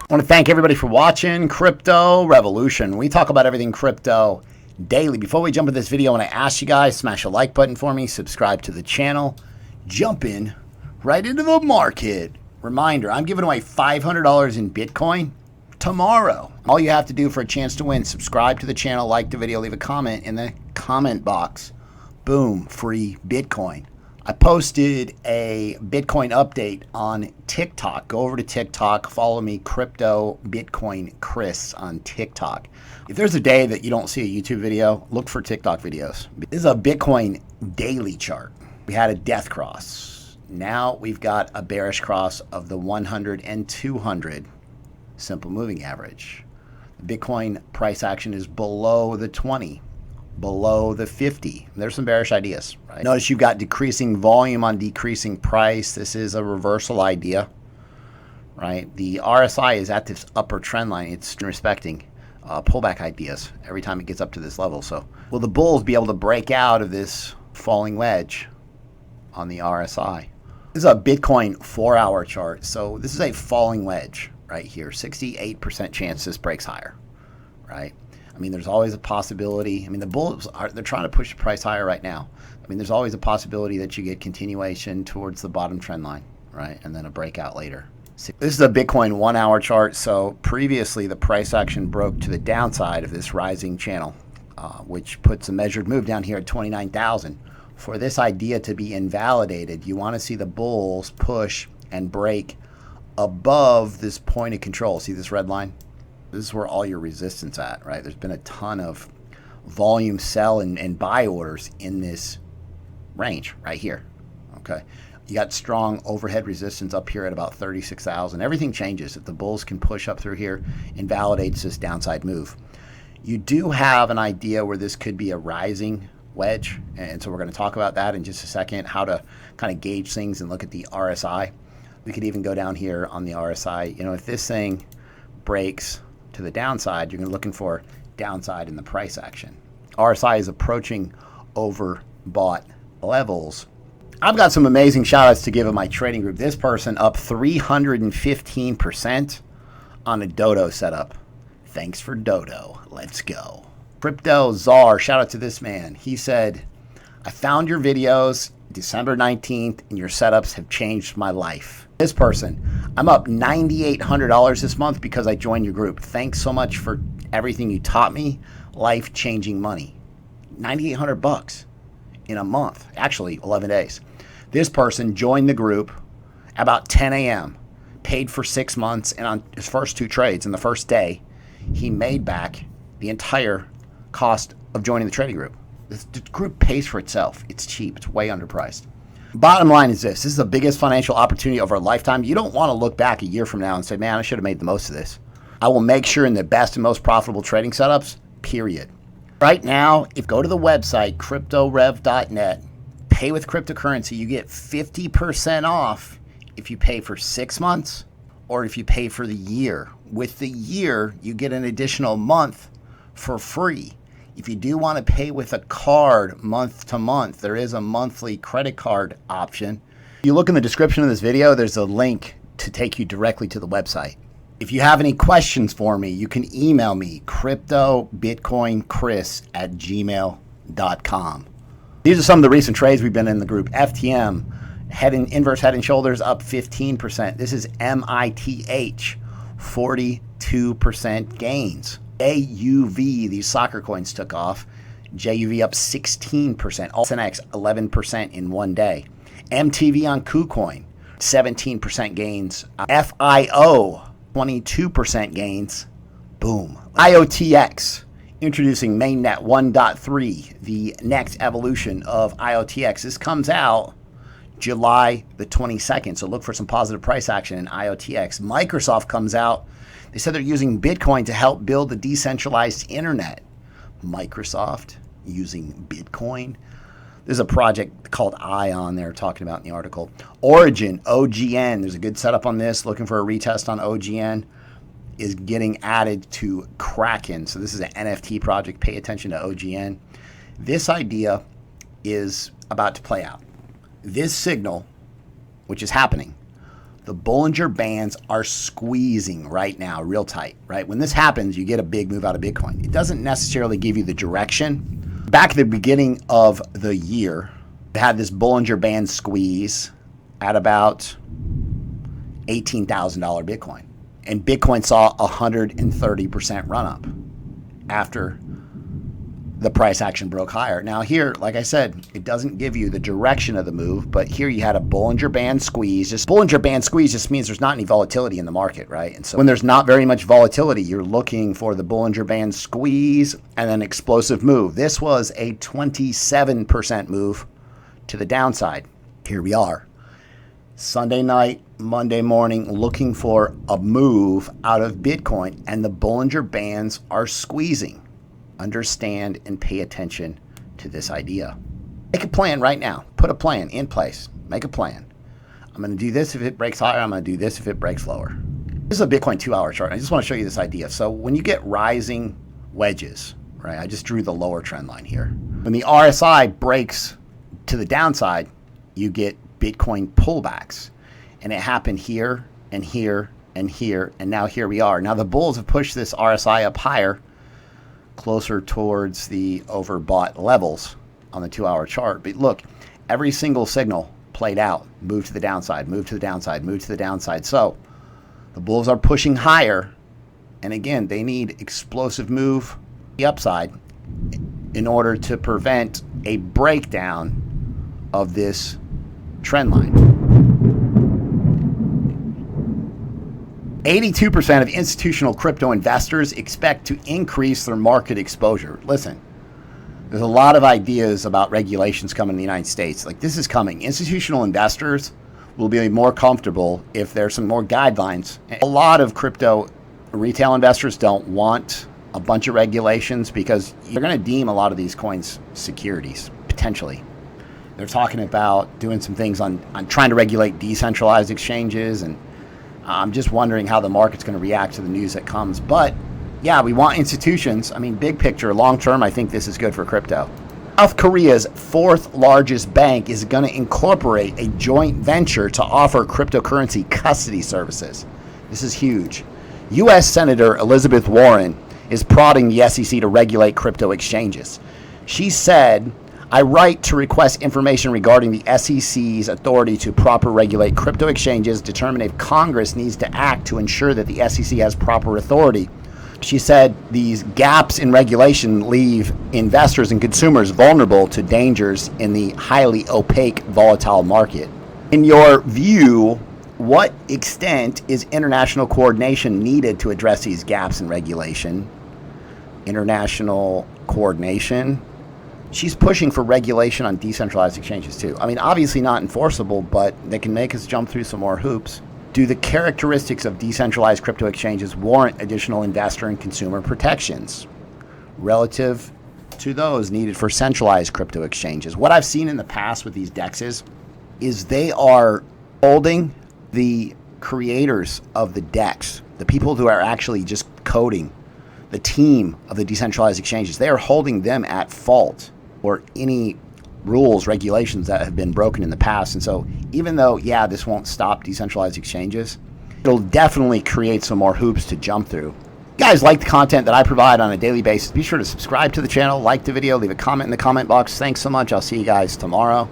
I want to thank everybody for watching Crypto Revolution. We talk about everything crypto daily. Before we jump into this video, I want to ask you guys, smash a like button for me, subscribe to the channel, jump in right into the market. Reminder, I'm giving away $500 in Bitcoin tomorrow. All you have to do for a chance to win, subscribe to the channel, like the video, leave a comment in the comment box. Boom, free Bitcoin. I posted a Bitcoin update on TikTok. Go over to TikTok, follow me, cryptobitcoinchris on TikTok. If there's a day that you don't see a YouTube video, look for TikTok videos. This is a Bitcoin daily chart. We had a death cross. Now we've got a bearish cross of the 100 and 200 simple moving average. The Bitcoin price action is below the 20. Below the 50. There's some bearish ideas, right? Notice you've got decreasing volume on decreasing price. This is a reversal idea, right? The RSI is at this upper trend line. It's respecting pullback ideas every time it gets up to this level. So will the bulls be able to break out of this falling wedge on the RSI? This is a Bitcoin 4-hour chart. So this is a falling wedge right here. 68% chance this breaks higher, right? I mean, there's always a possibility. I mean, the bulls they're trying to push the price higher right now. I mean, there's always a possibility that you get continuation towards the bottom trend line, right? And then a breakout later. This is a Bitcoin 1-hour chart. So previously, the price action broke to the downside of this rising channel, which puts a measured move down here at 29,000. For this idea to be invalidated, you want to see the bulls push and break above this point of control. See this red line? This is where all your resistance at, right? There's been a ton of volume sell and buy orders in this range right here, okay? You got strong overhead resistance up here at about 36,000. Everything changes. If the bulls can push up through here, invalidates this downside move. You do have an idea where this could be a rising wedge, and so we're going to talk about that in just a second, how to kind of gauge things and look at the RSI. We could even go down here on the RSI. You know, if this thing breaks to the downside, you're looking for downside in the price action. RSI is approaching overbought levels. I've got some amazing shout outs to give in my trading group. This person up 315% on a Dodo setup. Thanks for Dodo. Let's go. Crypto Czar, shout out to this man. He said, I found your videos December 19th and your setups have changed my life. This person, I'm up $9,800 this month because I joined your group. Thanks so much for everything you taught me. Life-changing money. $9,800 in a month. Actually, 11 days. This person joined the group about 10 a.m., paid for 6 months, and on his first 2 trades, in the first day, he made back the entire cost of joining the trading group. The group pays for itself. It's cheap. It's way underpriced. Bottom line is this. This is the biggest financial opportunity of our lifetime. You don't want to look back a year from now and say, man, I should have made the most of this. I will make sure in the best and most profitable trading setups, period. Right now, if you go to the website, cryptorev.net, pay with cryptocurrency, you get 50% off if you pay for 6 months or if you pay for the year. With the year, you get an additional month for free. If you do want to pay with a card month to month, there is a monthly credit card option. If you look in the description of this video, there's a link to take you directly to the website. If you have any questions for me, you can email me, cryptobitcoinchris@gmail.com. These are some of the recent trades we've been in the group. FTM, inverse head and shoulders up 15%. This is MITH, 42% gains. JUV, these soccer coins took off. JUV up 16%. AltNX 11% in one day. MTV on Kucoin, 17% gains. FIO, 22% gains. Boom. IOTX, introducing mainnet 1.3, the next evolution of IOTX. This comes out July the 22nd, so look for some positive price action in IOTX. Microsoft comes out. They said they're using Bitcoin to help build the decentralized internet. Microsoft using Bitcoin. There's a project called Ion they're talking about in the article. Origin, OGN. There's a good setup on this. Looking for a retest on OGN. Is getting added to Kraken. So this is an NFT project. Pay attention to OGN. This idea is about to play out. This signal, which is happening, The Bollinger Bands are squeezing right now, real tight, right? When this happens, you get a big move out of Bitcoin. It doesn't necessarily give you the direction. Back at the beginning of the year, we had this Bollinger Band squeeze at about $18,000 Bitcoin. And Bitcoin saw a 130% run up after the price action broke higher. Now here, like I said, it doesn't give you the direction of the move, but here you had a Bollinger Band squeeze. Just Bollinger Band squeeze just means there's not any volatility in the market, right? And so when there's not very much volatility, you're looking for the Bollinger Band squeeze and an explosive move. This was a 27% move to the downside. Here we are. Sunday night, Monday morning, looking for a move out of Bitcoin, and the Bollinger Bands are squeezing. Understand and pay attention to this idea. Make a plan right now. Put a plan in place. Make a plan. I'm going to do this if it breaks higher. I'm going to do this if it breaks lower. This is a Bitcoin 2-hour chart. I just want to show you this idea. So when you get rising wedges, right? I just drew the lower trend line here. When the RSI breaks to the downside, you get Bitcoin pullbacks. And it happened here and here and here. And now here we are. Now the bulls have pushed this RSI up higher, closer towards the overbought levels on the 2-hour chart. But look, every single signal played out. Move to the downside, move to the downside, move to the downside. So the bulls are pushing higher. And again, they need explosive move the upside in order to prevent a breakdown of this trend line. 82% of institutional crypto investors expect to increase their market exposure. Listen, there's a lot of ideas about regulations coming in the United States. Like, this is coming. Institutional investors will be more comfortable if there's some more guidelines. A lot of crypto retail investors don't want a bunch of regulations because you're going to deem a lot of these coins securities, potentially. They're talking about doing some things on trying to regulate decentralized exchanges, and I'm just wondering how the market's going to react to the news that comes. But yeah, we want institutions. I mean, big picture, long term, I think this is good for crypto. South Korea's 4th largest bank is going to incorporate a joint venture to offer cryptocurrency custody services. This is huge. U.S. Senator Elizabeth Warren is prodding the SEC to regulate crypto exchanges. She said, "I write to request information regarding the SEC's authority to proper regulate crypto exchanges, determine if Congress needs to act to ensure that the SEC has proper authority." She said these gaps in regulation leave investors and consumers vulnerable to dangers in the highly opaque, volatile market. In your view, what extent is international coordination needed to address these gaps in regulation? International coordination? She's pushing for regulation on decentralized exchanges too. I mean, obviously not enforceable, but they can make us jump through some more hoops. Do the characteristics of decentralized crypto exchanges warrant additional investor and consumer protections relative to those needed for centralized crypto exchanges? What I've seen in the past with these DEXs is they are holding the creators of the DEX, the people who are actually just coding, the team of the decentralized exchanges, they are holding them at fault or any rules, regulations that have been broken in the past. And so even though, yeah, this won't stop decentralized exchanges, it'll definitely create some more hoops to jump through. If you guys like the content that I provide on a daily basis, be sure to subscribe to the channel, like the video, leave a comment in the comment box. Thanks so much. I'll see you guys tomorrow.